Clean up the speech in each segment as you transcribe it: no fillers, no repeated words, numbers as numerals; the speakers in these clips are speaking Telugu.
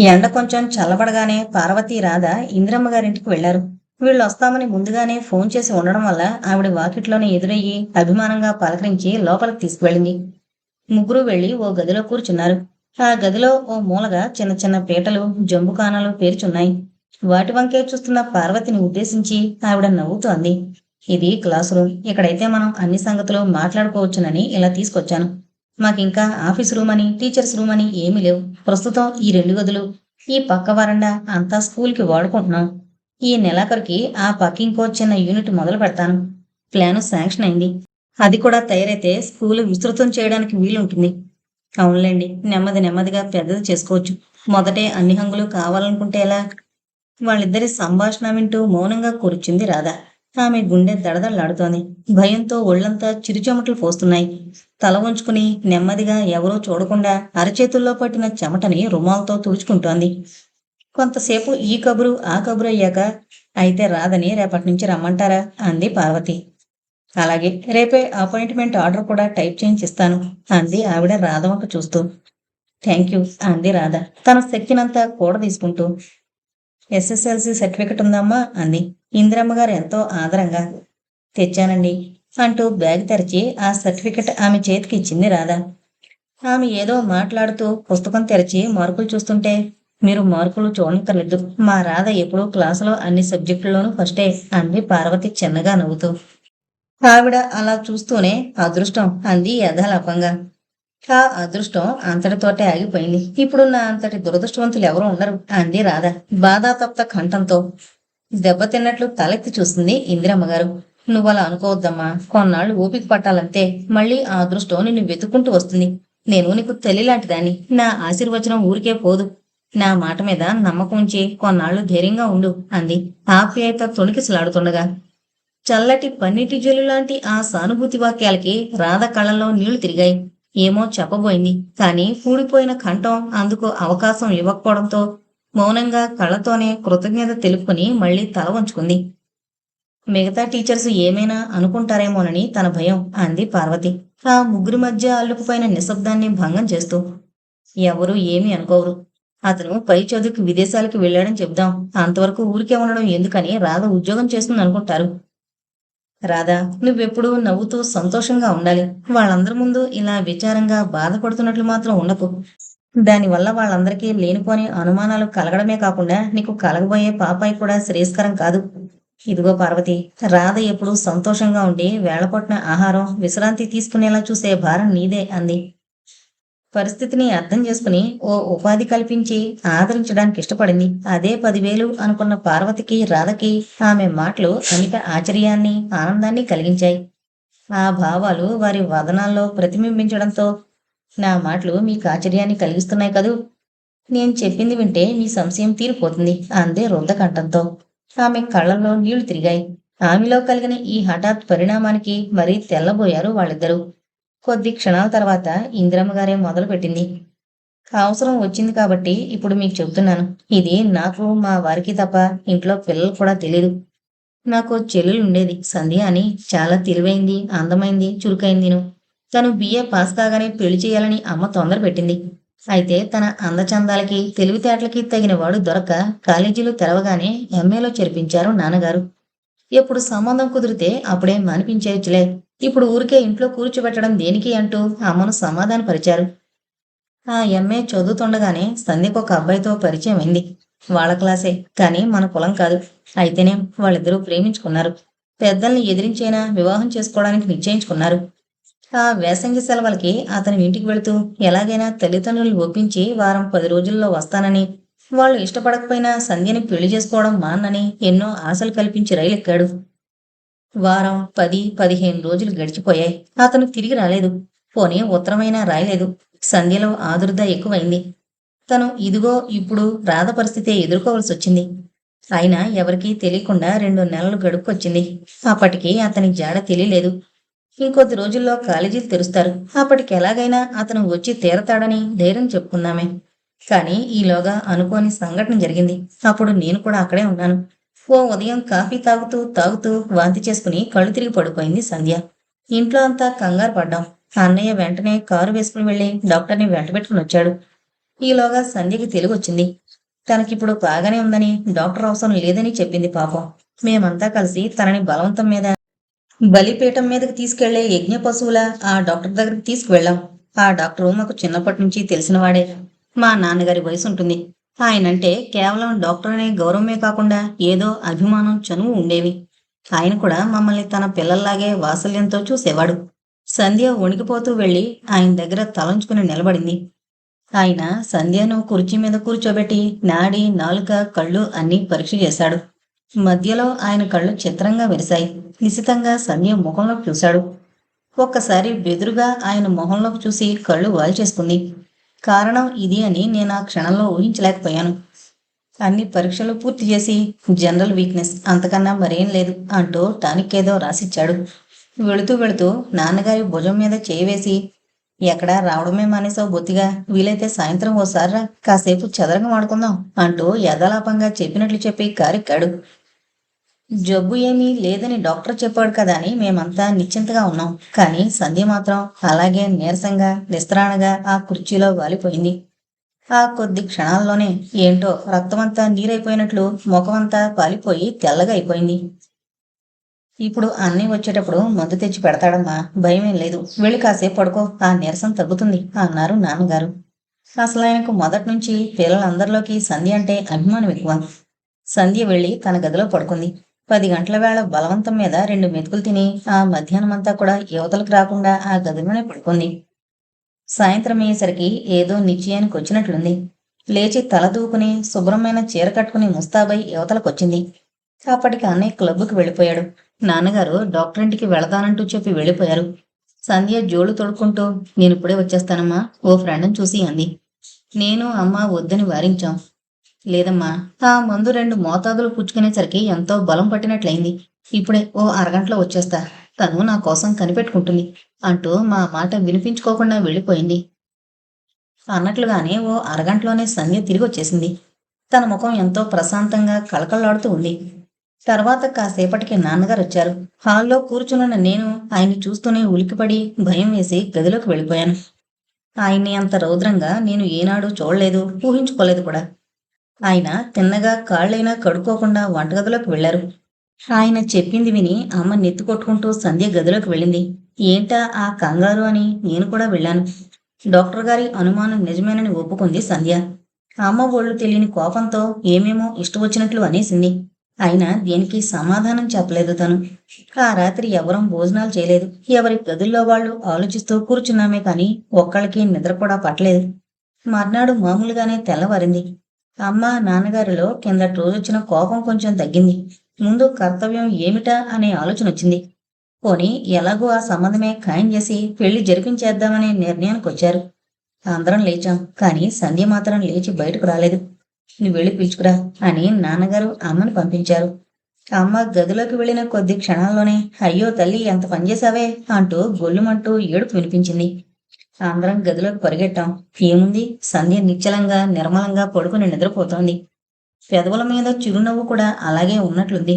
ఎండ కొంచెం చల్లబడగానే పార్వతి రాధ ఇందిరమ్మ గారింటికి వెళ్లారు. వీళ్ళు వస్తామని ముందుగానే ఫోన్ చేసి ఉండడం వల్ల ఆవిడ వాకిట్లోనే ఎదురయ్యి అభిమానంగా పలకరించి లోపలికి తీసుకువెళ్ళింది. ముగ్గురు వెళ్లి ఓ గదిలో కూర్చున్నారు. ఆ గదిలో ఓ మూలగా చిన్న చిన్న పీటలు, జంబుకానాలు పేర్చున్నాయి. వాటి వంకే చూస్తున్న పార్వతిని ఉద్దేశించి ఆవిడ నవ్వుతూ అంది. ఇది క్లాస్ రూమ్. ఇక్కడైతే మనం అన్ని సంగతులు మాట్లాడుకోవచ్చునని ఇలా తీసుకొచ్చాను. మాకింకా ఆఫీస్ రూమ్ అని, టీచర్స్ రూమ్ అని ఏమీ లేవు. ప్రస్తుతం ఈ 2 గదులు, ఈ పక్క వరండా అంతా స్కూల్‌కి వాడుకుంటున్నాం. ఈ నెలాఖరుకి ఆ పక్క ఇంకో చిన్న యూనిట్ మొదలు పెడతాను. ప్లాను శాంక్షన్ అయింది. అది కూడా తయారైతే స్కూలు విస్తృతం చేయడానికి వీలుంటుంది. అవునులెండి. నెమ్మది నెమ్మదిగా పెద్దది చేసుకోవచ్చు. మొదటే అన్ని హంగులు కావాలనుకుంటే ఎలా? వాళ్ళిద్దరి సంభాషణ వింటూ మౌనంగా కూర్చుంది రాధ. ఆమె గుండె దడదడలాడుతోంది. భయంతో ఒళ్ళంతా చిరుచెమటలు పోస్తున్నాయి. తల వంచుకుని నెమ్మదిగా ఎవరూ చూడకుండా అరచేతుల్లో పట్టిన చెమటని రుమాల్తో తుడుచుకుంటోంది. కొంతసేపు ఈ కబురు ఆ కబురు అయ్యాక, అయితే రాధని రేపటినుంచి రమ్మంటారా? అంది పార్వతి. అలాగే, రేపే అపాయింట్మెంట్ ఆర్డర్ కూడా టైప్ చేయించిస్తాను అంది ఆవిడ రాధ వంక చూస్తూ. థ్యాంక్ యూ అంది రాధ తన శక్తినంతా కూడదీసుకుంటూ. ఎస్ఎస్ఎల్సి సర్టిఫికెట్ ఉందమ్మా అంది ఇందిరమ్మ గారు ఎంతో ఆదరంగా. తెచ్చానండి అంటూ బ్యాగ్ తెరిచి ఆ సర్టిఫికెట్ ఆమె చేతికి ఇచ్చింది రాధ. ఆమె ఏదో మాట్లాడుతూ పుస్తకం తెరిచి మార్కులు చూస్తుంటే, మీరు మార్కులు చూడక్కర్లేదు. మా రాధ ఎప్పుడూ క్లాసులో అన్ని సబ్జెక్టుల్లోనూ ఫస్టే అంది పార్వతి చిన్నగా నవ్వుతూ. ఆవిడ అలా చూస్తూనే అదృష్టం అంది యథాలాపంగా. ఆ అదృష్టం అంతటితోటే ఆగిపోయింది. ఇప్పుడు నా అంతటి దురదృష్టవంతులు ఎవరూ ఉండరు అంది రాధ బాధాతప్త కంఠంతో. దెబ్బతిన్నట్లు తలెత్తి చూస్తుంది ఇందిరమ్మగారు. నువ్వలా అనుకోవద్దమ్మా. కొన్నాళ్ళు ఓపిక పట్టాలంతే. మళ్ళీ ఆ అదృష్టం నిన్ను వెతుక్కుంటూ వస్తుంది. నేను నీకు తల్లి లాంటిదాన్ని. నా ఆశీర్వచనం ఊరికే పోదు. నా మాట మీద నమ్మకం ఉంచి కొన్నాళ్ళు ధైర్యంగా ఉండు అంది ఆప్యాయత తొణికిసలాడుతుండగా. చల్లటి పన్నీటి జల్లు లాంటి ఆ సానుభూతి వాక్యాలకి రాధ కళ్ళల్లో నీళ్లు తిరిగాయి. ఏమో చెప్పబోయింది. కానీ పూడిపోయిన కంఠం అందుకు అవకాశం ఇవ్వకపోవడంతో మౌనంగా కళ్ళతోనే కృతజ్ఞత తెలుపుకుని మళ్ళీ తల వంచుకుంది. మిగతా టీచర్స్ ఏమైనా అనుకుంటారేమోనని తన భయం అంది పార్వతి ఆ ముగ్గురి మధ్య అల్లుకుపోయిన నిశ్శబ్దాన్ని భంగం చేస్తూ. ఎవరూ ఏమీ అనుకోరు. అతను పై చదువుకి విదేశాలకు వెళ్ళాడని చెబుదాం. అంతవరకు ఊరికే ఉండడం ఎందుకని రాధ ఉద్యోగం చేస్తుంది అనుకుంటారు. రాధా, నువ్వెప్పుడూ నవ్వుతూ సంతోషంగా ఉండాలి. వాళ్ళందరి ముందు ఇలా విచారంగా బాధపడుతున్నట్లు మాత్రం ఉండకు. దానివల్ల వాళ్ళందరికీ లేనిపోని అనుమానాలు కలగడమే కాకుండా నీకు కలగబోయే పాపాయి కూడా శ్రేయస్కరం కాదు. ఇదిగో పార్వతి, రాధ ఎప్పుడూ సంతోషంగా ఉండి వేళపట్న ఆహారం, విశ్రాంతి తీసుకునేలా చూసే భారం నీదే అంది. పరిస్థితిని అర్థం చేసుకుని ఓ ఉపాధి కల్పించి ఆదరించడానికి ఇష్టపడింది. అదే 10,000 అనుకున్న పార్వతికి, రాధకి ఆమె మాటలు అమిత ఆశ్చర్యాన్ని, ఆనందాన్ని కలిగించాయి. ఆ భావాలు వారి వదనాల్లో ప్రతిబింబించడంతో, నా మాటలు మీకు ఆశ్చర్యాన్ని కలిగిస్తున్నాయి కదూ. నేను చెప్పింది వింటే మీ సంశయం తీరిపోతుంది అంది రుద్ధకంఠంతో. ఆమె కళ్ళల్లో నీళ్లు తిరిగాయి. ఆమెలో కలిగిన ఈ హఠాత్ పరిణామానికి మరీ తెల్లబోయారు వాళ్ళిద్దరూ. కొద్ది క్షణాల తర్వాత ఇందిరమ్మగారే మొదలుపెట్టింది. అవసరం వచ్చింది కాబట్టి ఇప్పుడు మీకు చెబుతున్నాను. ఇది నాకు, మా వారికి తప్ప ఇంట్లో పిల్లలకు కూడా తెలీదు. నాకో చెల్లెలుండేది, సంధ్య అని. చాలా తెలివైంది, అందమైంది, చురుకైందిను. తను బిఏ పాస్ కాగానే పెళ్లి చేయాలని అమ్మ తొందర పెట్టింది. అయితే తన అందచందాలకి, తెలివితేటలకి తగినవాడు దొరక్క కాలేజీలు తెరవగానే ఎంఏలో చేర్పించారు నాన్నగారు. ఎప్పుడు సంబంధం కుదిరితే అప్పుడే మానిపించేయచ్చులే. ఇప్పుడు ఊరికే ఇంట్లో కూర్చోబెట్టడం దేనికి అంటూ అమ్మను సమాధానపరిచారు. ఆ ఎంఏ చదువుతుండగానే సంధ్యకొక అబ్బాయితో పరిచయం అయింది. వాళ్ళ క్లాసే, కానీ మన కులం కాదు. అయితేనే వాళ్ళిద్దరూ ప్రేమించుకున్నారు. పెద్దల్ని ఎదిరించైనా వివాహం చేసుకోవడానికి నిశ్చయించుకున్నారు. ఆ వేసంగి సెలవులకి అతని ఇంటికి వెళుతూ ఎలాగైనా తల్లిదండ్రులు ఒప్పించి వారం 10 రోజుల్లో వస్తానని, వాళ్ళు ఇష్టపడకపోయినా సంధ్యని పెళ్లి చేసుకోవడం మానని ఎన్నో ఆశలు కల్పించి రైలెక్కాడు. వారం, 10, 15 రోజులు గడిచిపోయాయి. అతను తిరిగి రాలేదు. పోనీ ఉత్తరమైనా రాయలేదు. సంధ్యలో ఆదుర్ద ఎక్కువైంది. తను ఇదిగో ఇప్పుడు రాధ పరిస్థితే ఎదుర్కోవలసొచ్చింది. అయినా ఎవరికీ తెలియకుండా 2 నెలలు గడుపుకొచ్చింది. అప్పటికి అతని జాడ తెలియలేదు. ఇంకొద్ది రోజుల్లో కాలేజీలు తెరుస్తారు. అప్పటికెలాగైనా అతను వచ్చి తీరతాడని ధైర్యం చెప్పుకుందామే. కానీ ఈలోగా అనుకోని సంఘటన జరిగింది. అప్పుడు నేను కూడా అక్కడే ఉన్నాను. ఓ ఉదయం కాఫీ తాగుతూ తాగుతూ వాంతి చేసుకుని కళ్ళు తిరిగి పడిపోయింది సంధ్య. ఇంట్లో అంతా కంగారు పడ్డాం. అన్నయ్య వెంటనే కారు వేసుకుని వెళ్లి డాక్టర్ని వెంటబెట్టుకుని వచ్చాడు. ఈలోగా సంధ్యకి తెలివొచ్చింది. తనకిప్పుడు బాగానే ఉందని, డాక్టర్ అవసరం లేదని చెప్పింది పాపం. మేమంతా కలిసి తనని బలవంతం మీద బలిపీఠం మీదకి తీసుకెళ్లే యజ్ఞ పశువుల ఆ డాక్టర్ దగ్గరికి తీసుకువెళ్ళాం. ఆ డాక్టరు మాకు చిన్నప్పటి నుంచి తెలిసినవాడే. మా నాన్నగారి వయసు ఉంటుంది. ఆయనంటే కేవలం డాక్టర్ అనే గౌరవమే కాకుండా ఏదో అభిమానం, చనువు ఉండేవి. ఆయన కూడా మమ్మల్ని తన పిల్లల్లాగే వాత్సల్యంతో చూసేవాడు. సంధ్య వణికిపోతూ వెళ్లి ఆయన దగ్గర తలంచుకుని నిలబడింది. ఆయన సంధ్యను కుర్చీ మీద కూర్చోబెట్టి నాడి, నాలుక, కళ్ళు అన్నీ పరీక్ష చేశాడు. మధ్యలో ఆయన కళ్ళు చిత్రంగా మెరిశాయి. నిశితంగా సంధ్య ముఖంలోకి చూశాడు. ఒక్కసారి బెదురుగా ఆయన మొహంలోకి చూసి కళ్ళు వాల్చేసుకుంది. కారణం ఇది అని నేను ఆ క్షణంలో ఊహించలేకపోయాను. అన్ని పరీక్షలు పూర్తి చేసి జనరల్ వీక్నెస్, అంతకన్నా మరేం లేదు అంటూ టానిక్ ఏదో రాసిచ్చాడు. వెళుతూ వెళుతూ నాన్నగారి భుజం మీద చేయి వేసి, ఎక్కడా రావడమే మానేసావు బొత్తిగా, వీలైతే సాయంత్రం ఓసారి రా, కాసేపు చదరంగం ఆడుకుందాం అంటూ యథాలాపంగా చెప్పినట్లు చెప్పి కారెక్కాడు. జబ్బు ఏమీ లేదని డాక్టర్ చెప్పాడు కదా అని మేమంతా నిశ్చింతగా ఉన్నాం. కానీ సంధ్య మాత్రం అలాగే నీరసంగా, నిస్త్రాణగా ఆ కుర్చీలో వాలిపోయింది. ఆ కొద్ది క్షణాల్లోనే ఏంటో రక్తమంతా నీరైపోయినట్లు ముఖమంతా పాలిపోయి తెల్లగా అయిపోయింది. ఇప్పుడు అన్నయ్య వచ్చేటప్పుడు మందు తెచ్చి పెడతాడమ్మా, భయమేం లేదు. వెళ్ళి కాసేపు పడుకో, ఆ నీరసం తగ్గుతుంది అన్నారు నాన్నగారు. అసలు ఆయనకు మొదటి నుంచి పిల్లలందరిలోకి సంధ్య అంటే అభిమానం ఎక్కువ. సంధ్య వెళ్ళి తన గదిలో పడుకుంది. 10 గంటల వేళ బలవంతం మీద 2 మెతుకులు తిని ఆ మధ్యాహ్నమంతా కూడా యువతలకు రాకుండా ఆ గదిలోనే పడుకుంది. సాయంత్రం అయ్యేసరికి ఏదో నిశ్చయానికి వచ్చినట్లుంది. లేచి తల దూకుని శుభ్రమైన చీర కట్టుకుని ముస్తాబై యువతలకొచ్చింది. అప్పటికి అన్నయ్య క్లబ్కి వెళ్ళిపోయాడు. నాన్నగారు డాక్టర్ ఇంటికి వెళతానంటూ చెప్పి వెళ్ళిపోయారు. సంధ్య జోలు తొడుక్కుంటూ నేనిప్పుడే వచ్చేస్తానమ్మా, ఓ ఫ్రెండ్ని చూసి అంది. నేను అమ్మ వద్దని వారించాం. లేదమ్మా, ఆ మందు 2 మోతాదులు పుచ్చుకునేసరికి ఎంతో బలం పట్టినట్లయింది. ఇప్పుడే ఓ అరగంటలో వచ్చేస్తా, తను నా కోసం కనిపెట్టుకుంటుంది అంటూ మా మాట వినిపించుకోకుండా వెళ్ళిపోయింది. అన్నట్లుగానే ఓ అరగంటలోనే సంధ్య తిరిగొచ్చేసింది. తన ముఖం ఎంతో ప్రశాంతంగా కళకళలాడుతూ ఉంది. తర్వాత కాసేపటికి నాన్నగారు వచ్చారు. హాల్లో కూర్చున్న నేను ఆయన్ని చూస్తూనే ఉలికిపడి భయం వేసి గదిలోకి వెళ్ళిపోయాను. ఆయన్ని అంత రౌద్రంగా నేను ఏనాడు చూడలేదు, ఊహించుకోలేదు కూడా. ఆయన తిన్నగా కాళ్ళైనా కడుక్కోకుండా వంటగదిలోకి వెళ్లారు. ఆయన చెప్పింది విని అమ్మ నెత్తి కొట్టుకుంటూ సంధ్య గదిలోకి వెళ్ళింది. ఏంటా ఆ కంగారు అని నేను కూడా వెళ్ళాను. డాక్టర్ గారి అనుమానం నిజమేనని ఒప్పుకుంది సంధ్య. అమ్మ ఒళ్ళు తెలియని కోపంతో ఏమేమో ఇష్టవచ్చినట్లు అనేసింది. అయినా దేనికి సమాధానం చెప్పలేదు తను. ఆ రాత్రి ఎవరం భోజనాలు చేయలేదు. ఎవరి గదుల్లో వాళ్ళు ఆలోచిస్తూ కూర్చున్నామే కాని ఒక్కళ్ళకి నిద్ర కూడా పట్టలేదు. మర్నాడు మామూలుగానే తెల్లవారింది. అమ్మ నాన్నగారిలో కిందటి రోజొచ్చిన కోపం కొంచెం తగ్గింది. ముందు కర్తవ్యం ఏమిటా అనే ఆలోచన వచ్చింది. పోనీ ఎలాగో ఆ సంబంధమే ఖాయం చేసి పెళ్లి జరిపించేద్దామనే నిర్ణయానికి వచ్చారు. అందరం లేచాం. కానీ సంధ్య మాత్రం లేచి బయటకు రాలేదు. నువ్వు వెళ్ళి పిలుచుకురా అని నాన్నగారు అమ్మని పంపించారు. అమ్మ గదిలోకి వెళ్ళిన కొద్ది క్షణాల్లోనే అయ్యో తల్లి ఎంత పనిచేశావే అంటూ గొల్లుమంటూ ఏడుపు వినిపించింది. అందరం గదిలోకి పరిగెట్టాం. ఏముంది, సంధ్య నిశ్చలంగా నిర్మలంగా పడుకుని నిద్రపోతోంది. పెదవుల మీద చిరునవ్వు కూడా అలాగే ఉన్నట్లుంది.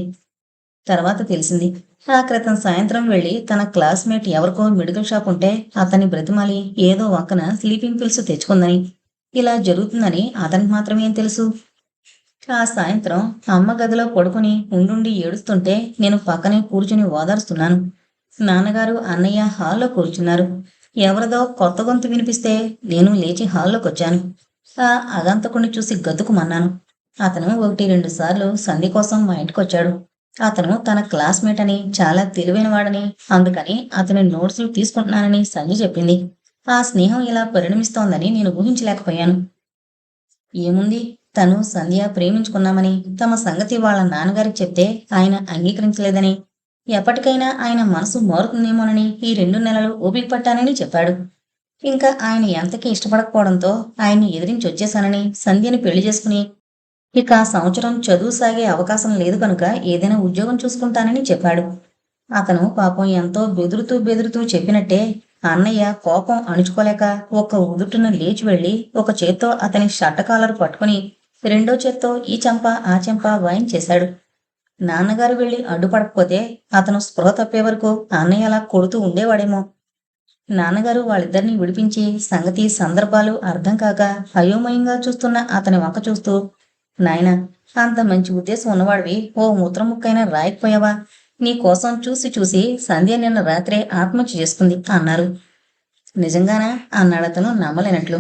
తర్వాత తెలిసింది, ఆ క్రితం సాయంత్రం వెళ్లి తన క్లాస్మేట్ ఎవరికో మెడికల్ షాప్ ఉంటే అతన్ని బ్రతిమాలి ఏదో వంకన స్లీపింగ్ పిల్స్ తెచ్చుకుందని. ఇలా జరుగుతుందని అతనికి మాత్రమేం తెలుసు? ఆ సాయంత్రం అమ్మ గదిలో పడుకుని ఉండుండి ఏడుస్తుంటే నేను పక్కనే కూర్చుని ఓదారుస్తున్నాను. నాన్నగారు అన్నయ్య హాల్లో కూర్చున్నారు. ఎవరిదో కొత్త గొంతు వినిపిస్తే నేను లేచి హాల్లోకి వచ్చాను. ఆ అగంతకుణ్ణి చూసి గతుకుమన్నాను. అతను 1-2 సార్లు సంధి కోసం మా ఇంటికొచ్చాడు. అతను తన క్లాస్మేట్ అని, చాలా తెలివైనవాడని, అందుకని అతని నోట్సులు తీసుకుంటున్నానని సంధ్య చెప్పింది. ఆ స్నేహం ఇలా పరిణమిస్తోందని నేను ఊహించలేకపోయాను. ఏముంది, తను సంధ్య ప్రేమించుకున్నామని, తమ సంగతి వాళ్ళ నాన్నగారికి చెప్తే ఆయన అంగీకరించలేదని, ఎప్పటికైనా ఆయన మనసు మారుతుందేమోనని ఈ 2 నెలలు ఓపిక పట్టానని చెప్పాడు. ఇంకా ఆయన ఎంతకీ ఇష్టపడకపోవడంతో ఆయన్ని ఎదిరించి వచ్చేశానని, సంధ్యని పెళ్లి చేసుకుని ఇక ఆ సంవత్సరం చదువు సాగే అవకాశం లేదు కనుక ఏదైనా ఉద్యోగం చూసుకుంటానని చెప్పాడు. అతను పాపం ఎంతో బెదురుతూ బెదురుతూ చెప్పినట్టే అన్నయ్య కోపం అణుచుకోలేక ఒక్క ఉదుటున లేచి వెళ్లి ఒక చేత్తో అతని షట్టకాలరు పట్టుకుని రెండో చేత్తో ఈ చెంప ఆ చెంప వాయించేశాడు. నాన్నగారు వెళ్లి అడ్డుపడకపోతే అతను స్పృహ తప్పే వరకు అన్నయ్య అలా కొడుతూ ఉండేవాడేమో. నాన్నగారు వాళ్ళిద్దరినీ విడిపించి సంగతి సందర్భాలు అర్థం కాక అయోమయంగా చూస్తున్న అతని వంక చూస్తూ, నాయనా, అంత మంచి ఉద్దేశం ఉన్నవాడివి ఓ మూత్రం ముక్కైనా రాయకపోయావా? నీ కోసం చూసి చూసి సంధ్య నిన్న రాత్రే ఆత్మహత్య చేసుకుంది అన్నారు. నిజంగానా? అన్నాడతను నమ్మలేనట్లు.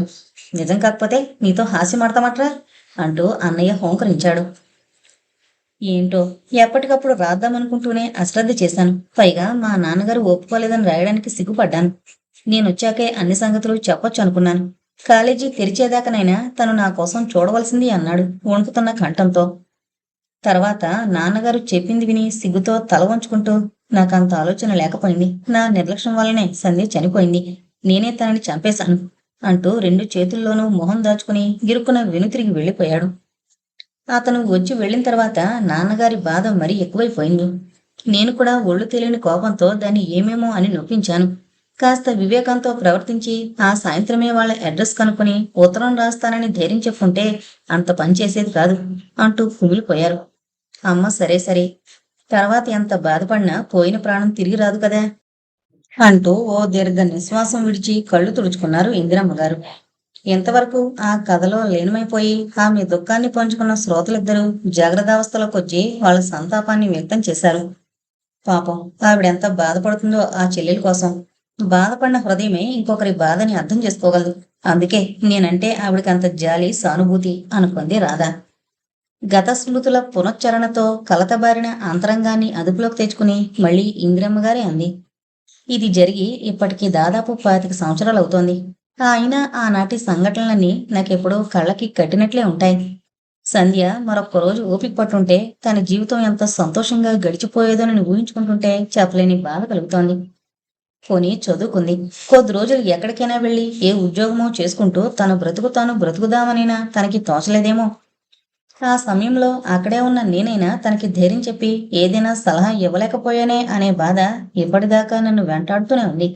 నిజం కాకపోతే నీతో హాస్యమాడతామట్రా అంటూ అన్నయ్య హోంకరించాడు. ఏంటో, ఎప్పటికప్పుడు రాద్దామనుకుంటూనే అశ్రద్ధ చేశాను. పైగా మా నాన్నగారు ఒప్పుకోలేదని రాయడానికి సిగ్గుపడ్డాను. నేనొచ్చాకే అన్ని సంగతులు చెప్పొచ్చు అనుకున్నాను. కాలేజీ తెరిచేదాకానైనా తను నా కోసం చూడవలసింది అన్నాడు వణుకుతున్న కంఠంతో. తర్వాత నాన్నగారు చెప్పింది విని సిగ్గుతో తల వంచుకుంటూ, నాకంత ఆలోచన లేకపోయింది. నా నిర్లక్ష్యం వల్లనే సంధ్య చనిపోయింది. నేనే తనని చంపేశాను అంటూ రెండు చేతుల్లోనూ మొహం దాచుకుని గిరుక్కున వెనుతిరిగి వెళ్ళిపోయాడు. అతను వచ్చి వెళ్ళిన తర్వాత నాన్నగారి బాధ మరీ ఎక్కువైపోయింది. నేను కూడా ఒళ్ళు తెలియని కోపంతో దాన్ని ఏమేమో అని నొప్పించాను. కాస్త వివేకంతో ప్రవర్తించి ఆ సాయంత్రమే వాళ్ళ అడ్రస్ కనుక్కొని ఉత్తరం రాస్తానని ధైర్యం చెప్పుంటే అంత పని చేసేది కాదు అంటూ కుమిలిపోయారు. అమ్మ సరే సరే, తర్వాత ఎంత బాధపడినా పోయిన ప్రాణం తిరిగి రాదు కదా అంటూ ఓ దీర్ఘ నిశ్వాసం విడిచి కళ్ళు తుడుచుకున్నారు ఇందిరమ్మ గారు. ఇంతవరకు ఆ కథలో లీనమైపోయి ఆమె దుఃఖాన్ని పంచుకున్న శ్రోతలిద్దరూ జాగ్రత్తావస్థలోకి వచ్చి వాళ్ళ సంతాపాన్ని వ్యక్తం చేశారు. పాపం, ఆవిడెంత బాధపడుతుందో ఆ చెల్లెల కోసం. బాధపడిన హృదయమే ఇంకొకరి బాధని అర్థం చేసుకోగలదు. అందుకే నేనంటే ఆవిడకి అంత జాలి, సానుభూతి అనుకుంది రాధ. గత స్మృతుల పునశ్చరణతో కలతబారిన అంతరంగాన్ని అదుపులోకి తెచ్చుకుని మళ్ళీ ఇందిరమ్మ గారే అంది. ఇది జరిగి ఇప్పటికి దాదాపు 25 సంవత్సరాలవుతోంది. అయినా ఆనాటి సంఘటనలన్నీ నాకెప్పుడో కళ్ళకి కట్టినట్లే ఉంటాయి. సంధ్య మరొక్క రోజు ఓపిక పట్టుంటే తన జీవితం ఎంత సంతోషంగా గడిచిపోయేదోనని ఊహించుకుంటుంటే చెప్పలేని బాధ కలుగుతోంది. పోనీ చదువుకుంది. కొద్ది రోజులు ఎక్కడికైనా వెళ్ళి ఏ ఉద్యోగమో చేసుకుంటూ తన బ్రతుకు తాను బ్రతుకుదామనైనా తనకి తోచలేదేమో. ఆ సమయంలో అక్కడే ఉన్న నేనైనా తనకి ధైర్యం చెప్పి ఏదైనా సలహా ఇవ్వలేకపోయానే అనే బాధ ఇప్పటిదాకా నన్ను వెంటాడుతూనే ఉంది.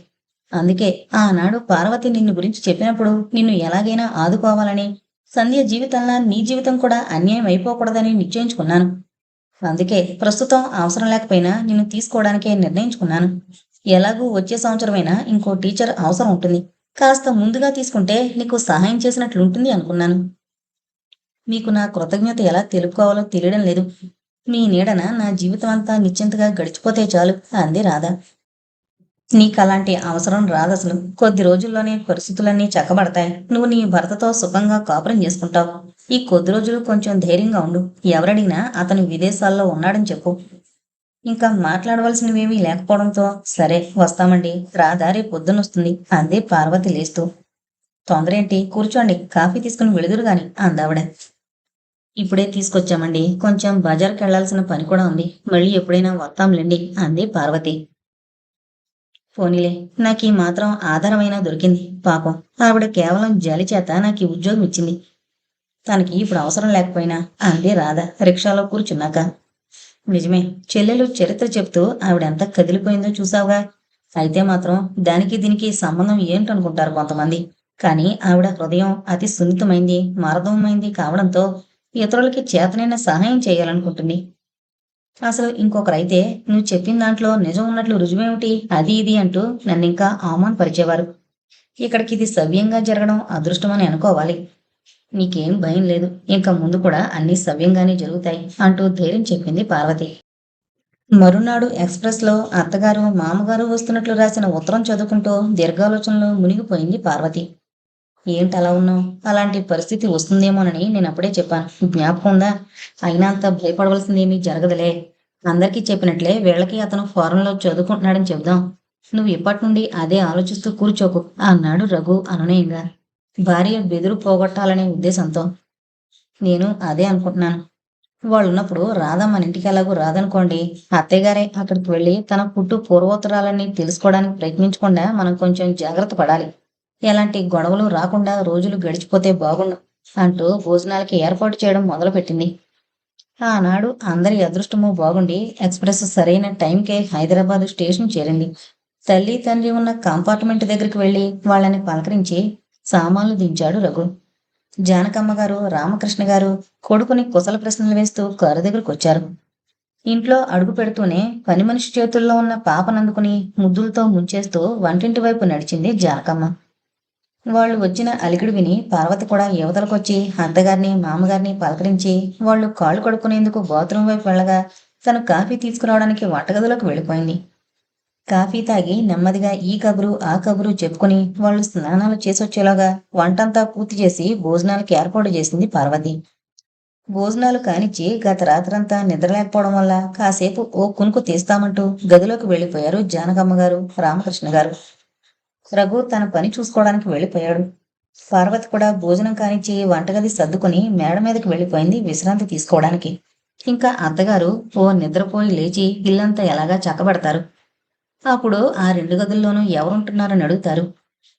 అందుకే ఆనాడు పార్వతి నిన్ను గురించి చెప్పినప్పుడు నిన్ను ఎలాగైనా ఆదుకోవాలని, సంధ్య జీవితంలో నీ జీవితం కూడా అన్యాయం అయిపోకూడదని నిశ్చయించుకున్నాను. అందుకే ప్రస్తుతం అవసరం లేకపోయినా నిన్ను తీసుకోవడానికే నిర్ణయించుకున్నాను. ఎలాగూ వచ్చే సంవత్సరమైనా ఇంకో టీచర్ అవసరం ఉంటుంది. కాస్త ముందుగా తీసుకుంటే నీకు సహాయం చేసినట్లుంటుంది అనుకున్నాను. మీకు నా కృతజ్ఞత ఎలా తెలుపుకోవాలో తెలియడం లేదు. మీ నీడన నా జీవితం అంతా నిశ్చింతగా గడిచిపోతే చాలు అంది రాధ. నీకలాంటి అవసరం రాదసలు. కొద్ది రోజుల్లోనే పరిస్థితులన్నీ చక్కబడతాయి. నువ్వు నీ భర్తతో సుఖంగా కాపురం చేసుకుంటావు. ఈ కొద్ది రోజులు కొంచెం ధైర్యంగా ఉండు. ఎవరడిగినా అతను విదేశాల్లో ఉన్నాడని చెప్పు. ఇంకా మాట్లాడవలసినవేమీ లేకపోవడంతో సరే వస్తామండి, రాధ రేపు పొద్దునొస్తుంది అంది పార్వతి లేస్తూ. తొందరేంటి, కూర్చోండి, కాఫీ తీసుకుని వెళుదురు గాని అందావిడ. ఇప్పుడే తీసుకొచ్చామండి, కొంచెం బజార్కి వెళ్లాల్సిన పని కూడా ఉంది. మళ్ళీ ఎప్పుడైనా వస్తాంలేండి అంది పార్వతి. పోనీలే, నాకు ఈ మాత్రం ఆధారమైనా దొరికింది. పాపం, ఆవిడ కేవలం జాలి చేత నాకు ఈ ఉద్యోగం ఇచ్చింది. తనకి ఇప్పుడు అవసరం లేకపోయినా అంది రాధ రిక్షాలో కూర్చున్నాక. నిజమే, చెల్లెలు చరిత్ర చెప్తూ ఆవిడెంత కదిలిపోయిందో చూసావుగా. అయితే మాత్రం దానికి దీనికి సంబంధం ఏంటనుకుంటారు కొంతమంది. కానీ ఆవిడ హృదయం అతి సున్నితమైంది, మరదమైంది కావడంతో ఇతరులకి చేతనైన సహాయం చేయాలనుకుంటుంది. అసలు ఇంకొకరైతే నువ్వు చెప్పిన దాంట్లో నిజం ఉన్నట్లు రుజువేమిటి, అది ఇది అంటూ నన్నింకా అవమానపరిచేవారు. ఇక్కడికి ఇది సవ్యంగా జరగడం అదృష్టమని అనుకోవాలి. నీకేం భయం లేదు, ఇంకా ముందు కూడా అన్నీ సవ్యంగానే జరుగుతాయి అంటూ ధైర్యం చెప్పింది పార్వతి. మరునాడు ఎక్స్ప్రెస్ లో అత్తగారు మామగారు వస్తున్నట్లు రాసిన ఉత్తరం చదువుకుంటూ దీర్ఘాలోచనలో మునిగిపోయింది పార్వతి. ఏంటలా ఉన్నావు? అలాంటి పరిస్థితి వస్తుందేమోనని నేను అప్పుడే చెప్పాను, జ్ఞాపకం ఉందా? అయినా అంత భయపడవలసిందేమీ జరగదులే. అందరికీ చెప్పినట్లే వీళ్ళకి అతను ఫారెన్లో చదువుకుంటున్నాడని చెబుదాం. నువ్వు ఇప్పటి నుండి అదే ఆలోచిస్తూ కూర్చోకు అన్నాడు రఘు అనునయంగా, భార్య బెదురు పోగొట్టాలనే ఉద్దేశంతో. నేను అదే అనుకుంటున్నాను. వాళ్ళున్నప్పుడు రాధ మన ఇంటికి ఎలాగూ రాదనుకోండి, అత్తయ్యగారే అక్కడికి వెళ్ళి తన పుట్టు పూర్వోత్తరాలన్నీ తెలుసుకోవడానికి ప్రయత్నించకుండా మనం కొంచెం జాగ్రత్త పడాలి. ఎలాంటి గొడవలు రాకుండా రోజులు గడిచిపోతే బాగుండు అంటూ భోజనాలకి ఏర్పాటు చేయడం మొదలుపెట్టింది. ఆనాడు అందరి అదృష్టము బాగుండి ఎక్స్ప్రెస్ సరైన టైంకే హైదరాబాద్ స్టేషన్ చేరింది. తల్లి తండ్రి ఉన్న కంపార్ట్మెంట్ దగ్గరికి వెళ్లి వాళ్ళని పలకరించి సామాన్లు దించాడు రఘు. జానకమ్మ గారు, రామకృష్ణ గారు కొడుకుని కుశల ప్రశ్నలు వేస్తూ కారు దగ్గరకు వచ్చారు. ఇంట్లో అడుగు పెడుతూనే పని మనిషి చేతుల్లో ఉన్న పాపనందుకుని ముద్దులతో ముంచేస్తూ వంటింటి వైపు నడిచింది జానకమ్మ. వాళ్ళు వచ్చిన అలికిడి విని పార్వతి కూడా యువతలకొచ్చి అత్తగారిని మామగారిని పలకరించి వాళ్ళు కాళ్ళు కడుక్కునేందుకు బాత్రూం వైపు వెళ్ళగా తను కాఫీ తీసుకురావడానికి వంటగదిలోకి వెళ్ళిపోయింది. కాఫీ తాగి నెమ్మదిగా ఈ కబురు ఆ కబురు చెప్పుకుని వాళ్ళు స్నానాలు చేసొచ్చేలాగా వంటంతా పూర్తి చేసి భోజనాలకి ఏర్పాటు చేసింది పార్వతి. భోజనాలు కానిచ్చి గత రాత్రంతా నిద్రలేకపోవడం వల్ల కాసేపు ఓ కునుకు తీస్తామంటూ గదిలోకి వెళ్ళిపోయారు జానకమ్మ గారు, రామకృష్ణ గారు. రఘు తన పని చూసుకోవడానికి వెళ్ళిపోయాడు. పార్వతి కూడా భోజనం కానిచ్చి వంటగది సర్దుకుని మేడ మీదకి వెళ్ళిపోయింది విశ్రాంతి తీసుకోవడానికి. ఇంకా అత్తగారు ఓ నిద్రపోయి లేచి ఇల్లంతా ఎలాగా చక్కబడతారు. అప్పుడు ఆ రెండు గదుల్లోనూ ఎవరుంటున్నారని అడుగుతారు.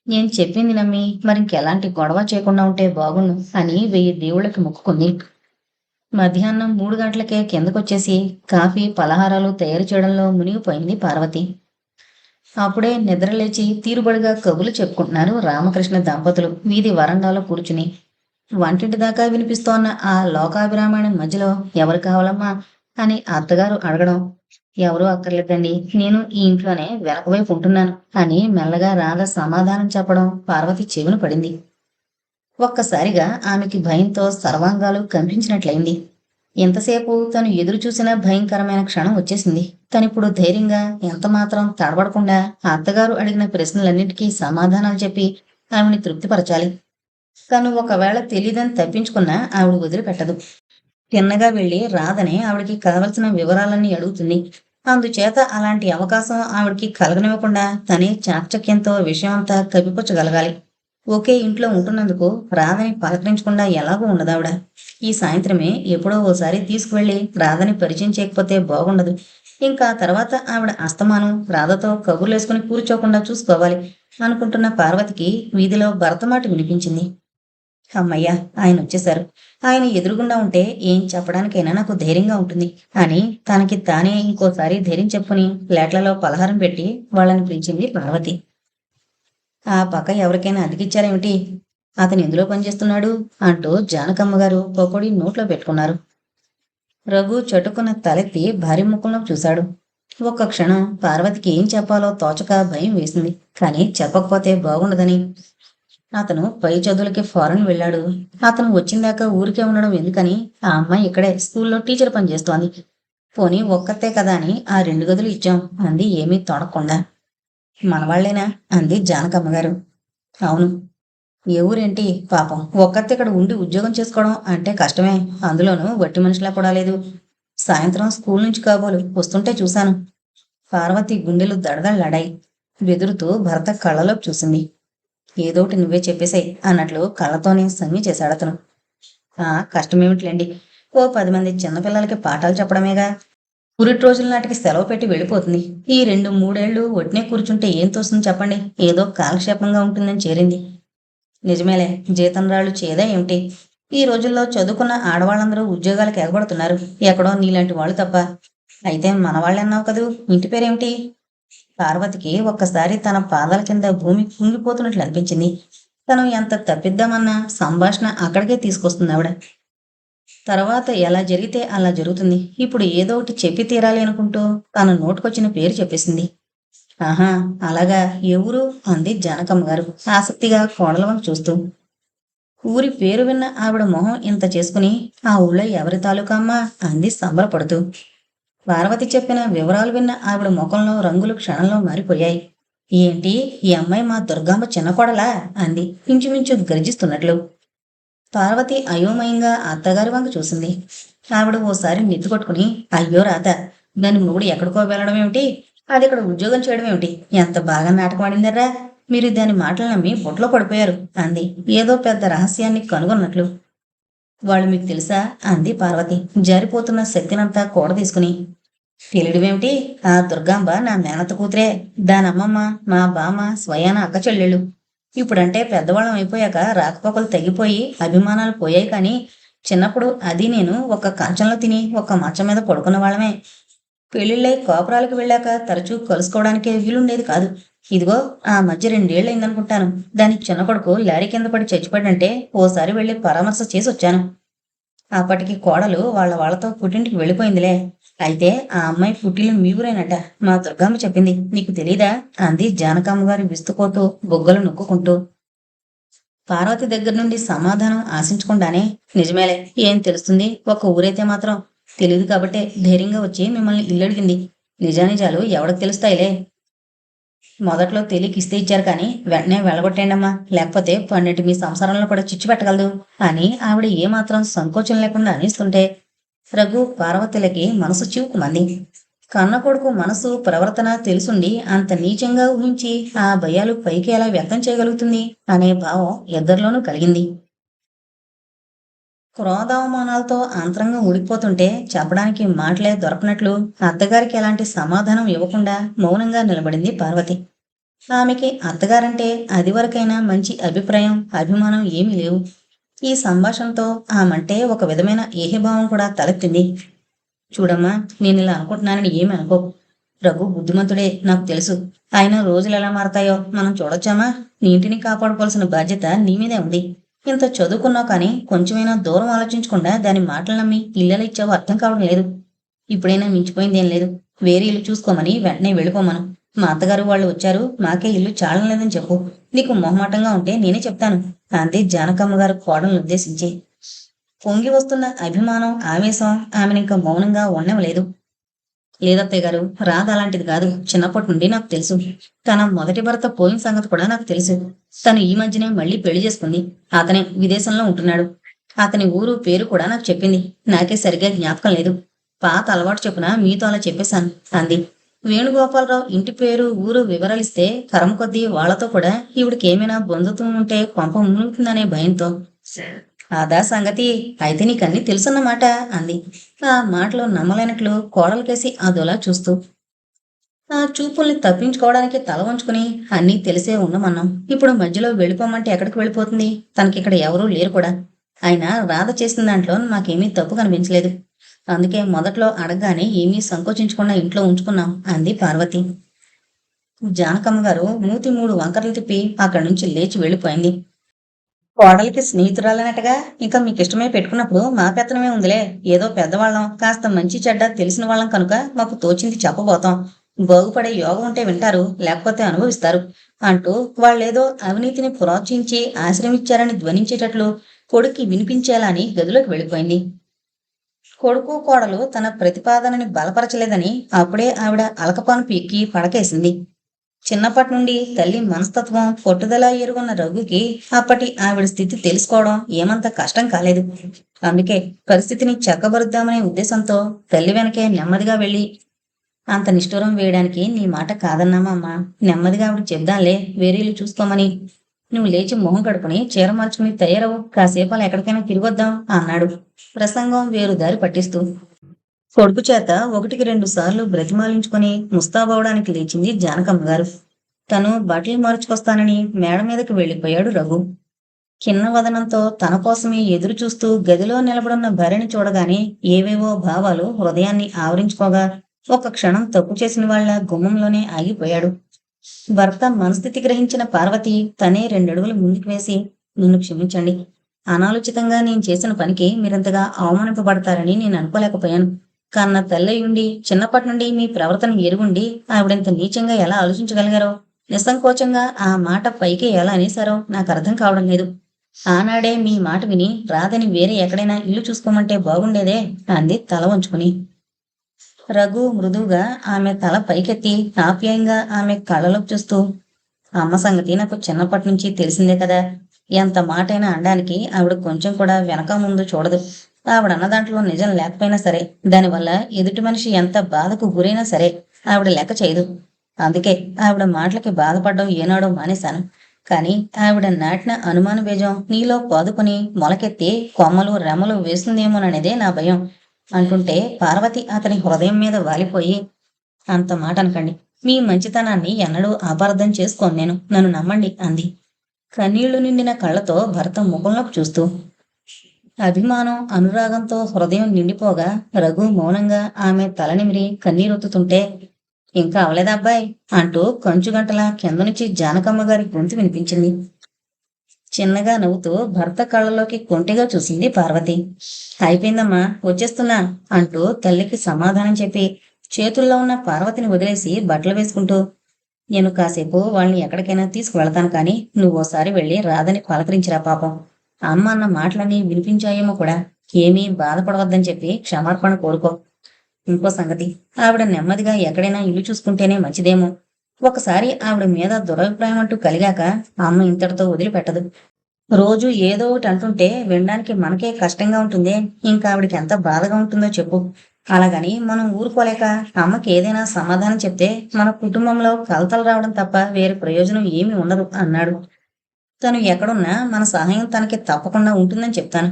నేను చెప్పింది నమ్మి మరింకెలాంటి గొడవ చేయకుండా ఉంటే బాగుండు అని 1000 దేవుళ్ళకి మొక్కుకుంది. మధ్యాహ్నం 3 గంటలకే కిందకొచ్చేసి కాఫీ పలహారాలు తయారు చేయడంలో మునిగిపోయింది పార్వతి. అప్పుడే నిద్రలేచి తీరుబడిగా కబుర్లు చెప్పుకుంటున్నారు రామకృష్ణ దంపతులు వీధి వరండాలో కూర్చుని. వంటింటి దాకా వినిపిస్తోన్న ఆ లోకాభిరామాయణం మధ్యలో ఎవరు కావాలమ్మా అని అత్తగారు అడగడం. ఎవరూ అక్కర్లేదండి, నేను ఈ ఇంట్లోనే వెనకవైపు ఉంటున్నాను అని మెల్లగా రాధ సమాధానం చెప్పడం పార్వతి చెవిన పడింది. ఒక్కసారిగా ఆమెకి భయంతో సర్వాంగాలు కంపించినట్లయింది. ఎంతసేపు తను ఎదురు చూసిన భయంకరమైన క్షణం వచ్చేసింది. తనిప్పుడు ధైర్యంగా ఎంతమాత్రం తడబడకుండా అత్తగారు అడిగిన ప్రశ్నలన్నిటికీ సమాధానాలు చెప్పి ఆమెని తృప్తిపరచాలి. తను ఒకవేళ తెలీదని తప్పించుకున్నా ఆవిడ వదిలిపెట్టదు. తిన్నగా వెళ్లి రాధని ఆవిడికి కావలసిన వివరాలన్నీ అడుగుతుంది. అందుచేత అలాంటి అవకాశం ఆవిడికి కలగనివ్వకుండా తనే చాకచక్యంతో విషయమంతా కప్పిపుచ్చగలగాలి. ఒకే ఇంట్లో ఉంటున్నందుకు రాధని పలకరించకుండా ఎలాగూ ఉండదావిడ. ఈ సాయంత్రమే ఎప్పుడో ఓసారి తీసుకువెళ్లి రాధని పరిచయం చేయకపోతే బాగుండదు. ఇంకా తర్వాత ఆవిడ అస్తమానం రాధతో కబుర్లేసుకుని కూర్చోకుండా చూసుకోవాలి అనుకుంటున్న పార్వతికి వీధిలో భరతమాట వినిపించింది. అమ్మయ్య, ఆయన వచ్చేశారు. ఆయన ఎదురుగుండా ఉంటే ఏం చెప్పడానికైనా నాకు ధైర్యంగా ఉంటుంది అని తనకి తానే ఇంకోసారి ధైర్యం చెప్పుకుని ప్లేట్లలో పలహారం పెట్టి వాళ్ళని పిలిచింది పార్వతి. ఆ పక్క ఎవరికైనా అతికిచ్చారేమిటి? అతను ఎందులో పనిచేస్తున్నాడు అంటూ జానకమ్మ గారు పకోడీ నోట్లో పెట్టుకున్నారు. రఘు చటుకున్న తలెత్తి భార్య ముఖంలో చూశాడు. ఒక్క క్షణం పార్వతికి ఏం చెప్పాలో తోచక భయం వేసింది. కానీ చెప్పకపోతే బాగుండదని. అతను పై చదువులకి ఫారెన్ వెళ్ళాడు. అతను వచ్చిందాకా ఊరికే ఉండడం ఎందుకని ఆ అమ్మాయి ఇక్కడే స్కూల్లో టీచర్ పని చేస్తోంది. పోనీ ఒక్కతే కదా అని ఆ 2 గదులు ఇచ్చాం అంది ఏమీ తొడకుండా. మనవాళ్లేనా అంది జానకమ్మ గారు. అవును. ఏ ఊరేంటి పాపం, ఒక్కతే ఇక్కడ ఉండి ఉద్యోగం చేసుకోవడం అంటే కష్టమే. అందులోనూ వట్టి మనిషిలా కూడా లేదు. సాయంత్రం స్కూల్ నుంచి కాబోలు వస్తుంటే చూశాను. పార్వతి గుండెలు దడదళ్లాడాయి. బెదురుతూ భర్త కళ్ళలోకి చూసింది. ఏదోటి నువ్వే చెప్పేశాయి అన్నట్లు కళ్ళతోనే సంజ్ఞ చేశాడతను. కష్టమేమిట్లేండి, ఓ 10 మంది చిన్నపిల్లలకి పాఠాలు చెప్పడమేగా. పురిటి రోజుల నాటికి సెలవు పెట్టి వెళ్ళిపోతుంది. ఈ 2-3 ఏళ్లు ఒట్నే కూర్చుంటే ఏం తోస్తుంది చెప్పండి. ఏదో కాలక్షేపంగా ఉంటుందని చేరింది. నిజమేలే, జీతం రాళ్ళు చేదా ఏమిటి? ఈ రోజుల్లో చదువుకున్న ఆడవాళ్ళందరూ ఉద్యోగాలకు ఎగబడుతున్నారు, ఎక్కడో నీలాంటి వాళ్ళు తప్ప. అయితే మనవాళ్ళన్నావు కదూ, ఇంటి పేరేమిటి? పార్వతికి ఒక్కసారి తన పాదాల కింద భూమి కుంగిపోతున్నట్లు అనిపించింది. తను ఎంత తప్పిద్దామన్నా సంభాషణ అక్కడికే తీసుకొస్తుంది ఆవిడ. తర్వాత ఎలా జరిగితే అలా జరుగుతుంది. ఇప్పుడు ఏదో ఒకటి చెప్పి తీరాలి అనుకుంటూ తన నోటుకొచ్చిన పేరు చెప్పేసింది. ఆహా, అలాగా, ఏ ఊరు అంది జానకమ్మ గారు ఆసక్తిగా కోడల వంక చూస్తూ. ఊరి పేరు విన్న ఆవిడ మొహం ఇంత చేసుకుని ఆ ఊళ్ళో ఎవరి తాలూకా అమ్మా అంది సంబరపడుతూ. పార్వతి చెప్పిన వివరాలు విన్న ఆవిడ ముఖంలో రంగులు క్షణంలో మారిపోయాయి. ఏంటి, ఈ అమ్మాయి మా దుర్గాంబ చిన్న కోడలా అంది ఇంచుమించు గర్జిస్తున్నట్లు. పార్వతి అయోమయంగా అత్తగారి వంక చూసింది. ఆవిడ ఓసారి నెత్తి కొట్టుకుని, అయ్యో రాత, దాని మొగుడు ఎక్కడికో వెళ్ళడం ఏమిటి, అది ఇక్కడ ఉద్యోగం చేయడం ఏమిటి, ఎంత బాగా నాటకం ఆడిందర్రా, మీరు దాని మాటలు నమ్మి బుట్టలో పడిపోయారు అంది ఏదో పెద్ద రహస్యాన్ని కనుగొన్నట్లు. వాళ్ళు మీకు తెలుసా అంది పార్వతి జారిపోతున్న శక్తినంతా కూడ తీసుకుని. తెలియడమేమిటి, ఆ దుర్గాంబ నా మేనత కూతురే. దానమ్మమ్మ మా బామ్మ స్వయాన అక్క చెల్లెళ్ళు. ఇప్పుడంటే పెద్దవాళ్ళం అయిపోయాక రాకపోకలు తగ్గిపోయి అభిమానాలు పోయాయి. కానీ చిన్నప్పుడు అది నేను ఒక కంచంలో తిని ఒక మంచం మీద పడుకున్న వాళ్ళమే. పెళ్లిళ్ళై కోపరాలకు వెళ్ళాక తరచూ కలుసుకోవడానికే వీలుండేది కాదు. ఇదిగో ఆ మధ్య 2 ఏళ్ళయిందనుకుంటాను, దాని చిన్న కొడుకు లారీ కింద పడి చచ్చిపడంటే ఓసారి వెళ్ళి పరామర్శ చేసి వచ్చాను. అప్పటికి కోడలు వాళ్ళతో పుట్టింటికి వెళ్ళిపోయిందిలే. అయితే ఆ అమ్మాయి పుట్టిల్లు మీ ఊరేనట. మా దుర్గమ్మ చెప్పింది. నీకు తెలీదా? అంది జానకమ్మ గారి విస్తుపోతూ బొగ్గలు నొక్కుకుంటూ. పార్వతి దగ్గర నుండి సమాధానం ఆశించకుండానే, నిజమేలే, ఏం తెలుస్తుంది, ఒక ఊరైతే మాత్రం. తెలియదు కాబట్టే ధైర్యంగా వచ్చి మిమ్మల్ని ఇల్లడిగింది. నిజానిజాలు ఎవడికి తెలుస్తాయిలే. మొదట్లో తెలియక ఇస్తే ఇచ్చారు కానీ వెంటనే వెళ్ళగొట్టేయండమ్మా, లేకపోతే పన్నెండు మీ సంసారంలో కూడా చిచ్చు పెట్టగలదు అని ఆవిడ ఏమాత్రం సంకోచం లేకుండా అనిస్తుంటే రఘు పార్వతులకి మనసు చివుకుమంది. కన్న కొడుకు మనసు ప్రవర్తన తెలుసుండి అంత నీచంగా ఊహించి ఆ భయాలు పైకి ఎలా వ్యక్తం చేయగలుగుతుంది అనే భావం ఇద్దరిలోనూ కలిగింది. క్రోధావమానాలతో అంతరంగం ఉడికిపోతుంటే చెప్పడానికి మాటలే దొరకనట్లు అత్తగారికి ఎలాంటి సమాధానం ఇవ్వకుండా మౌనంగా నిలబడింది పార్వతి. ఆమెకి అత్తగారంటే అదివరకైనా మంచి అభిప్రాయం, అభిమానం ఏమీ లేవు. ఈ సంభాషణతో ఆమంటే ఒక విధమైన ఏహభావం కూడా తలెత్తింది. చూడమ్మా, నేనిలా అనుకుంటున్నానని ఏమి అనుకో. రఘు బుద్ధిమంతుడే, నాకు తెలుసు. ఆయన రోజులు ఎలా మారతాయో మనం చూడొచ్చామా? నీ ఇంటిని కాపాడుకోవాల్సిన బాధ్యత నీ మీదే ఉంది. ఇంత చదువుకున్నావు కానీ కొంచెమైనా దూరం ఆలోచించకుండా దాని మాటలు నమ్మి ఇళ్ళలో ఇచ్చావో అర్థం కావడం లేదు. ఇప్పుడైనా మించిపోయిందేం లేదు. వేరే ఇల్లు చూసుకోమని వెంటనే వెళ్ళిపోమను. మా అత్తగారు వాళ్ళు వచ్చారు, మాకే ఇల్లు చాలం లేదని చెప్పు. నీకు మొహమాటంగా ఉంటే నేనే చెప్తాను అంది జానకమ్మ గారు కోడలను ఉద్దేశించి. పొంగి వస్తున్న అభిమానం, ఆవేశం ఆమెనింక మౌనంగా ఉండవలేదు. లేదత్తయ్య గారు, రాధ అలాంటిది కాదు. చిన్నప్పటి నుండి నాకు తెలుసు. తన మొదటి భర్త పోయిన సంగతి కూడా నాకు తెలుసు. తను ఈ మధ్యనే మళ్ళీ పెళ్లి చేసుకుంది. అతనే విదేశంలో ఉంటున్నాడు. అతని ఊరు పేరు కూడా నాకు చెప్పింది. నాకే సరిగ్గా జ్ఞాపకం లేదు. పాత అలవాటు చొప్పున మీతో అలా చెప్పేశాను అంది. వేణుగోపాలరావు ఇంటి పేరు, ఊరు వివరాలిస్తే కరం కొద్దీ వాళ్లతో కూడా ఈవిడికేమైనా బంధుత్వం ఉంటే కొంప మునుగుతుందనే భయంతో. అదా సంగతి, అయితే నీకన్నీ తెలుసన్నమాట అంది. ఆ మాటలో నమ్మలేనట్లు కోడలకేసి అదోలా చూస్తూ. ఆ చూపుల్ని తప్పించుకోవడానికి తల వంచుకుని అన్నీ తెలిసే ఉండమన్నాం. ఇప్పుడు మధ్యలో వెళ్ళిపోమంటే ఎక్కడికి వెళ్ళిపోతుంది? తనకిక్కడ ఎవరూ లేరు కూడా. అయినా రాధ చేసిన దాంట్లో మాకేమీ తప్పు కనిపించలేదు. అందుకే మొదట్లో అడగగానే ఏమీ సంకోచించకుండా ఇంట్లో ఉంచుకున్నాం అంది పార్వతి. జానకమ్మ గారు మూతి మూడు వంకరలు తిప్పి అక్కడి నుంచి లేచి వెళ్ళిపోయింది. కోడలికి స్నేహితురాలనట్టుగా, ఇంకా మీకిష్టమే పెట్టుకున్నప్పుడు మా పెత్తనమే ఉందిలే. ఏదో పెద్దవాళ్ళం, కాస్త మంచి చెడ్డ తెలిసిన వాళ్ళం కనుక మాకు తోచింది చెప్పబోతాం. బాగుపడే యోగం ఉంటే వింటారు, లేకపోతే అనుభవిస్తారు అంటూ వాళ్ళేదో అవినీతిని ప్రోత్సహించి ఆశ్రమించారని ధ్వనించేటట్లు కొడుక్కి వినిపించేలా అని గదిలోకి వెళ్ళిపోయింది. కొడుకు కోడలు తన ప్రతిపాదనని బలపరచలేదని అప్పుడే ఆవిడ అలకపాను పీక్కి పడకేసింది. చిన్నప్పటి నుండి తల్లి మనస్తత్వం పట్టుదల ఎరుగున్న రఘుకి అప్పటి ఆవిడ స్థితి తెలుసుకోవడం ఏమంత కష్టం కాలేదు. అందుకే పరిస్థితిని చక్కబరుద్దామనే ఉద్దేశంతో తల్లి వెనకే నెమ్మదిగా వెళ్ళి, అంత నిష్ఠూరం వేయడానికి నీ మాట కాదన్నామా అమ్మా, నెమ్మదిగా ఆవిడ చెప్దాంలే, వేరేలు చూసుకోమని. నువ్వు లేచి మొహం కడుపుని చీర మార్చుకుని తయారవు, కాసేపు అలా ఎక్కడికైనా తిరిగొద్దాం అన్నాడు ప్రసంగం వేరు దారి పట్టిస్తూ. కొడుకు చేత ఒకటికి రెండు సార్లు బ్రతిమాలించుకొని ముస్తాబవడానికి లేచింది జానకమ్మ గారు. తను బట్టలు మార్చుకొస్తానని మేడ మీదకి వెళ్ళిపోయాడు రఘు. కిన్న వదనంతో తన కోసమే ఎదురు చూస్తూ గదిలో నిలబడున్న భార్యని చూడగానే ఏవేవో భావాలు హృదయాన్ని ఆవరించుకోగా ఒక క్షణం తప్పు చేసిన వాళ్ల గుమ్మంలోనే ఆగిపోయాడు. భర్త మనస్థితి గ్రహించిన పార్వతి తనే రెండడుగులు ముందుకు వేసి, నిన్ను క్షమించండి. అనాలోచితంగా నేను చేసిన పనికి మీరింతగా అవమానింపబడతారని నేను అనుకోలేకపోయాను. కన్న తల్లయుండి చిన్నప్పటి నుండి మీ ప్రవర్తన ఎరుగుండి ఆవిడంత నీచంగా ఎలా ఆలోచించగలిగారో, నిస్సంకోచంగా ఆ మాట పైకి ఎలా అనేశారో నాకు అర్థం కావడం లేదు. ఆనాడే మీ మాట విని రాధని వేరే ఎక్కడైనా ఇల్లు చూసుకోమంటే బాగుండేదే అంది తల వంచుకుని. రఘు మృదువుగా ఆమె తల పైకెత్తి ఆప్యాయంగా ఆమె కళ్ళలోకి చూస్తూ, అమ్మ సంగతి నాకు చిన్నప్పటి నుంచి తెలిసిందే కదా. ఎంత మాటైనా అనడానికి ఆవిడ కొంచెం కూడా వెనక ముందు చూడదు. ఆవిడన్న దాంట్లో నిజం లేకపోయినా సరే, దానివల్ల ఎదుటి మనిషి ఎంత బాధకు గురైనా సరే ఆవిడ లెక్క చేయదు. అందుకే ఆవిడ మాటలకి బాధపడడం ఏనాడో మానేశాను. కానీ ఆవిడ నాటిన అనుమాన బీజం నీలో పాదుకుని మొలకెత్తి కొమ్మలు రెమ్మలు వేస్తుందేమోననేదే నా భయం అంటుంటే పార్వతి అతని హృదయం మీద వాలిపోయి, అంత మాట అనకండి. మీ మంచితనాన్ని ఎన్నడూ అపార్థం చేసుకోను నేను, నన్ను నమ్మండి అంది కన్నీళ్లు నిండిన కళ్ళతో భర్త ముఖంలోకి చూస్తూ. అభిమానం అనురాగంతో హృదయం నిండిపోగా రఘు మౌనంగా ఆమె తలనిమిరి కన్నీరొత్తుతుంటే, ఇంకా అవలేదా అబ్బాయి అంటూ కంచుగంటల కింద నుంచి జానకమ్మ గారి గొంతు వినిపించింది. చిన్నగా నవ్వుతూ భర్త కళ్ళలోకి కొంటిగా చూసింది పార్వతి. అయిపోయిందమ్మా, వచ్చేస్తున్నా అంటూ తల్లికి సమాధానం చెప్పి చేతుల్లో ఉన్న పార్వతిని వదిలేసి బట్టలు వేసుకుంటూ, నేను కాసేపు వాళ్ళని ఎక్కడికైనా తీసుకువెళతాను కానీ నువ్వోసారి వెళ్ళి రాధని పలకరించిరా పాపం. అమ్మ అన్న మాటలన్నీ వినిపించాయేమో కూడా. ఏమీ బాధపడవద్దని చెప్పి క్షమార్పణ కోరుకో. ఇంకో సంగతి, ఆవిడ నెమ్మదిగా ఎక్కడైనా ఇల్లు చూసుకుంటేనే మంచిదేమో. ఒకసారి ఆవిడ మీద దురభిప్రాయం అంటూ కలిగాక అమ్మ ఇంతటితో వదిలిపెట్టదు. రోజు ఏదో ఒకటి అంటుంటే వినడానికి మనకే కష్టంగా ఉంటుంది. ఇంకా ఆవిడికి ఎంత బాధగా ఉంటుందో చెప్పు. అలాగని మనం ఊరుకోలేక అమ్మకి ఏదైనా సమాధానం చెప్తే మన కుటుంబంలో కలతలు రావడం తప్ప వేరే ప్రయోజనం ఏమీ ఉండదు అన్నాడు. తను ఎక్కడున్నా మన సహాయం తనకి తప్పకుండా ఉంటుందని చెప్తాను.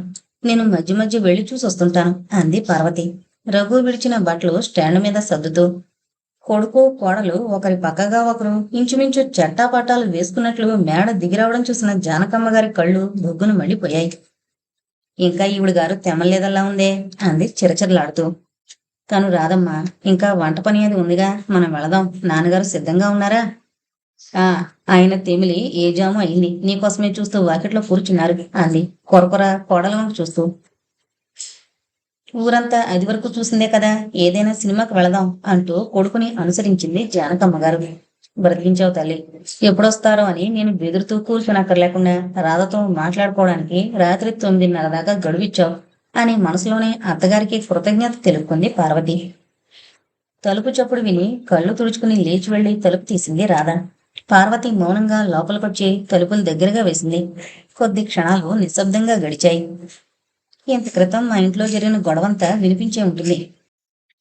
నేను మధ్య మధ్య వెళ్లి చూసి వస్తుంటాను అంది పార్వతి రఘు విడిచిన బట్టలు స్టాండ్ మీద సర్దుతూ. కొడుకు కోడలు ఒకరి పక్కగా ఒకరు ఇంచుమించు చట్టాపట్టాలు వేసుకున్నట్లు మేడ దిగిరావడం చూసిన జానకమ్మ గారి కళ్ళు బొగ్గును మండిపోయాయి. ఇంకా ఈవిడ గారు తెమ్మలేదల్లా ఉందే అంది చిరచిరలాడుతూ. తను రాదమ్మా, ఇంకా వంట పని అది ఉందిగా, మనం వెళదాం. నాన్నగారు సిద్ధంగా ఉన్నారా? ఆ ఆయన తెమిలి ఏ జాము అయింది, నీకోసమే చూస్తూ వాకిట్లో కూర్చున్నారు అంది కొరకొర కోడల వంక చూస్తూ. ఊరంతా అది వరకు చూసిందే కదా, ఏదైనా సినిమాకి వెళదాం అంటూ కొడుకుని అనుసరించింది జానకమ్మ గారు. బ్రతికించావు తల్లి. ఎప్పుడొస్తారో అని నేను బెదురుతూ కూర్చునక్కర్లేకుండా రాధతో మాట్లాడుకోవడానికి రాత్రి 9:30 దాకా గడువిచ్చావు అని మనసులోనే అత్తగారికి కృతజ్ఞత తెలుపుకుంది పార్వతి. తలుపు చప్పుడు విని కళ్ళు తుడుచుకుని లేచి వెళ్లి తలుపు తీసింది రాధ. పార్వతి మౌనంగా లోపలికొచ్చి తలుపులు దగ్గరగా వేసింది. కొద్ది క్షణాలు నిశ్శబ్దంగా గడిచాయి. ఇంత క్రితం మా ఇంట్లో జరిగిన గొడవంతా వినిపించే ఉంటుంది.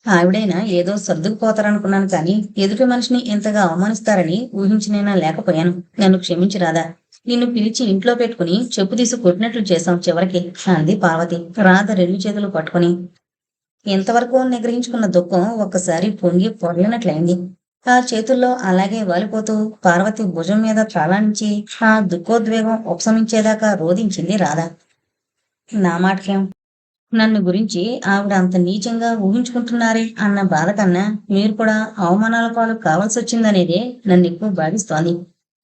ఆవిడైనా ఏదో సర్దుకుపోతారనుకున్నాను కానీ ఎదుటి మనిషిని ఎంతగా అవమానిస్తారని ఊహించినైనా లేకపోయాను. నన్ను క్షమించి రాదా. నిన్ను పిలిచి ఇంట్లో పెట్టుకుని చెప్పు తీసి కొట్టినట్లు చేశాం చివరికి అంది పార్వతి రాధ రెండు చేతులు పట్టుకుని. ఎంతవరకు నిగ్రహించుకున్న దుఃఖం ఒక్కసారి పొంగి పొరలినట్లయింది. ఆ చేతుల్లో అలాగే వాలిపోతూ పార్వతి భుజం మీద తలాంచి ఆ దుఃఖోద్వేగం ఉపశమించేదాకా రోధించింది రాధ. నా మాటకేం, నన్ను గురించి ఆవిడ అంత నీచంగా ఊహించుకుంటున్నారే అన్న బాధ కన్నా మీరు కూడా అవమానాల పాలు కావాల్సి వచ్చిందనేదే నన్ను ఎక్కువ బాధిస్తోంది.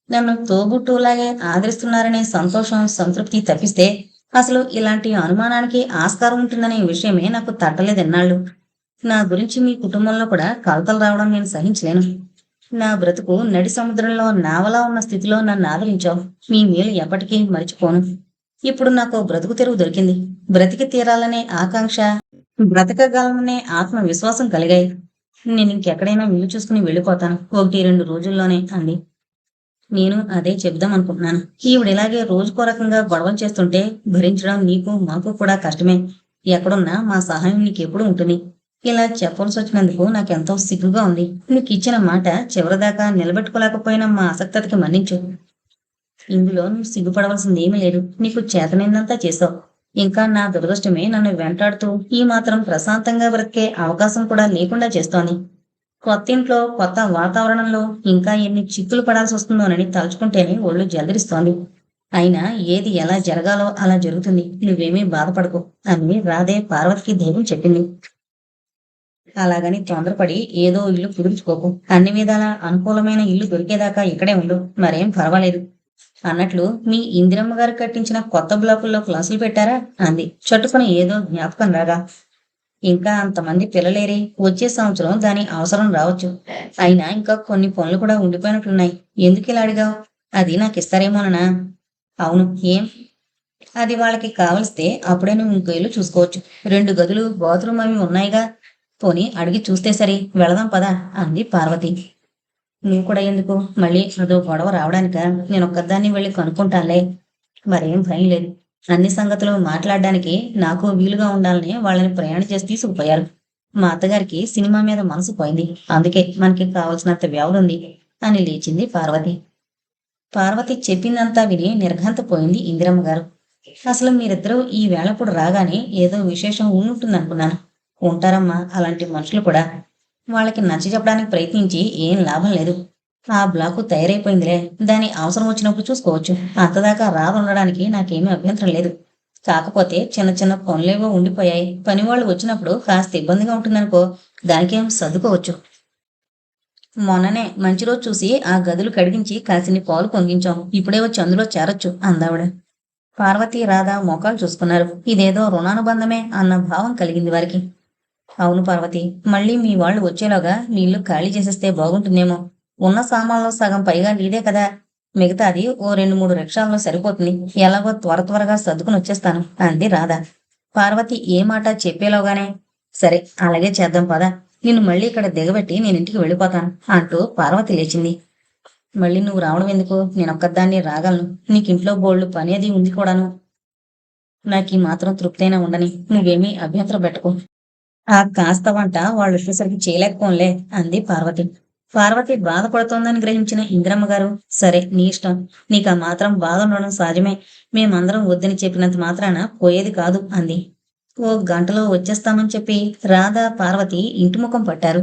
నన్ను తోబుట్టులాగే ఆదరిస్తున్నారనే సంతోషం సంతృప్తి తప్పిస్తే అసలు ఇలాంటి అనుమానానికి ఆస్కారం ఉంటుందనే విషయమే నాకు తట్టలేదెన్నాళ్ళు. నా గురించి మీ కుటుంబంలో కూడా కలతలు రావడం నేను సహించలేను. నా బ్రతుకు నడి సముద్రంలో నావలా ఉన్న స్థితిలో నన్ను ఆదరించావు. మీ మేలు ఎప్పటికీ మరిచిపోను. ఇప్పుడు నాకు బ్రతుకు తెరువు దొరికింది. బ్రతికి తీరాలనే ఆకాంక్ష, బ్రతకగలననే ఆత్మవిశ్వాసం కలిగాయి. నేను ఇంకెక్కడైనా ఇల్లు చూసుకుని వెళ్ళిపోతాను 1-2 రోజుల్లోనే అంది. నేను అదే చెప్దాం అనుకుంటున్నాను. ఈవిడ ఇలాగే రోజుకో రకంగా గొడవలు చేస్తుంటే భరించడం నీకు మాకు కూడా కష్టమే. ఎక్కడున్నా మా సహాయం నీకెప్పుడు ఉంటుంది. ఇలా చెప్పవలసి వచ్చినందుకు నాకెంతో సిగ్గుగా ఉంది. నీకు ఇచ్చిన మాట చివరిదాకా నిలబెట్టుకోలేకపోయినా మా ఆసక్తతకి మన్నించు. ఇందులో నువ్వు సిగ్గుపడవలసింది ఏమీ లేదు. నీకు చేతనైందంతా చేసావు. ఇంకా నా దురదృష్టమే నన్ను వెంటాడుతూ ఈ మాత్రం ప్రశాంతంగా బ్రతికే అవకాశం కూడా లేకుండా చేస్తోంది. కొత్త ఇంట్లో కొత్త వాతావరణంలో ఇంకా ఎన్ని చిక్కులు పడాల్సి వస్తుందోనని తలుచుకుంటేనే ఒళ్ళు జలదరిస్తోంది. అయినా ఏది ఎలా జరగాలో అలా జరుగుతుంది. నువ్వేమీ బాధపడకు అని రాధే పార్వతికి ధైర్యం చెప్పింది. అలాగని తొందరపడి ఏదో ఇల్లు కుదుర్చుకోకు. అన్ని విధాలా అనుకూలమైన ఇల్లు దొరికేదాకా ఇక్కడే ఉండు. మరేం పర్వాలేదు. అన్నట్లు మీ ఇందిరమ్మ గారు కట్టించిన కొత్త బ్లాకుల్లో క్లాసులు పెట్టారా అంది చట్టుకుని ఏదో జ్ఞాపకం రాగా. ఇంకా అంతమంది పిల్లలేరి వచ్చే సంవత్సరం దాని అవసరం రావచ్చు. అయినా ఇంకా కొన్ని పనులు కూడా ఉండిపోయినట్లున్నాయి. ఎందుకు ఇలా అడిగావు? అది నాకు ఇస్తారేమోనన్నా. అవును, ఏం? అది వాళ్ళకి కావలిస్తే అప్పుడే నువ్వు ఇంకో ఇల్లు చూసుకోవచ్చు. 2 గదులు బాత్రూమ్ అవి ఉన్నాయిగా. పోనీ అడిగి చూస్తే సరి, వెళదాం పదా అంది పార్వతి. నువ్వు కూడా ఎందుకు? మళ్ళీ అదో గొడవ రావడానిక? నేను ఒక్కదాన్ని వెళ్ళి కనుక్కుంటానులే. మరేం భయం లేదు. అన్ని సంగతులు మాట్లాడడానికి నాకు వీలుగా ఉండాలని వాళ్ళని ప్రయాణం చేసి తీసుకుపోయారు. మా అత్తగారికి సినిమా మీద మనసు పోయింది. అందుకే మనకి కావలసినంత వ్యవధి అని లేచింది పార్వతి. పార్వతి చెప్పిందంతా విని నిర్ఘాంతపోయింది ఇందిరమ్మ గారు. అసలు మీరిద్దరూ ఈ వేళప్పుడు రాగానే ఏదో విశేషం ఉంటుందనుకున్నాను. ఉంటారమ్మా అలాంటి మనుషులు కూడా. వాళ్ళకి నచ్చ చెప్పడానికి ప్రయత్నించి ఏం లాభం లేదు. ఆ బ్లాకు తయారైపోయిందిలే. దాని అవసరం వచ్చినప్పుడు చూసుకోవచ్చు. అంతదాకా రాదు ఉండడానికి నాకేమీ అభ్యంతరం లేదు. కాకపోతే చిన్న చిన్న పనులేవో ఉండిపోయాయి. పనివాళ్ళు వచ్చినప్పుడు కాస్త ఇబ్బందిగా ఉంటుందనుకో, దానికేం సర్దుకోవచ్చు. మొన్ననే మంచి రోజు చూసి ఆ గదులు కడిగించి కాసిని పాలు పొంగించాం. ఇప్పుడే వచ్చి అందులో చేరొచ్చు అందావిడ. పార్వతి రాధ మొఖాలు చూసుకున్నారు. ఇదేదో రుణానుబంధమే అన్న భావం కలిగింది వారికి. అవును పార్వతి, మళ్ళీ మీ వాళ్ళు వచ్చేలోగా మీ ఇల్లు ఖాళీ చేసేస్తే బాగుంటుందేమో. ఉన్న సామాన్లో సగం పైగా నీదే కదా. మిగతాది ఓ 2-3 రిక్షాల్లో సరిపోతుంది. ఎలాగో త్వరగా సర్దుకుని వచ్చేస్తాను అంది రాధ. పార్వతి ఏ మాట చెప్పేలోగానే సరే అలాగే చేద్దాం పద. నిన్ను మళ్ళీ ఇక్కడ దిగబెట్టి నేను ఇంటికి వెళ్ళిపోతాను అంటూ పార్వతి లేచింది. మళ్ళీ నువ్వు రావడం ఎందుకు? నేనొక్కదాన్ని రాగలను. నీకింట్లో బోల్డు పని అది ఉంది కూడాను. నాకు ఈ మాత్రం తృప్తైనా ఉండని. నువ్వేమీ అభ్యంతరం పెట్టకు. ఆ కాస్త వంట వాళ్ళు వచ్చేసరికి చేయలేకపోన్లే అంది పార్వతి. పార్వతి బాధపడుతోందని గ్రహించిన ఇందిరమ్మ గారు, సరే నీ ఇష్టం. నీకు ఆ మాత్రం బాధ ఉండడం సహజమే. మేమందరం వద్దని చెప్పినంత మాత్రాన పోయేది కాదు అంది. ఓ గంటలో వచ్చేస్తామని చెప్పి రాధ పార్వతి ఇంటి ముఖం పట్టారు.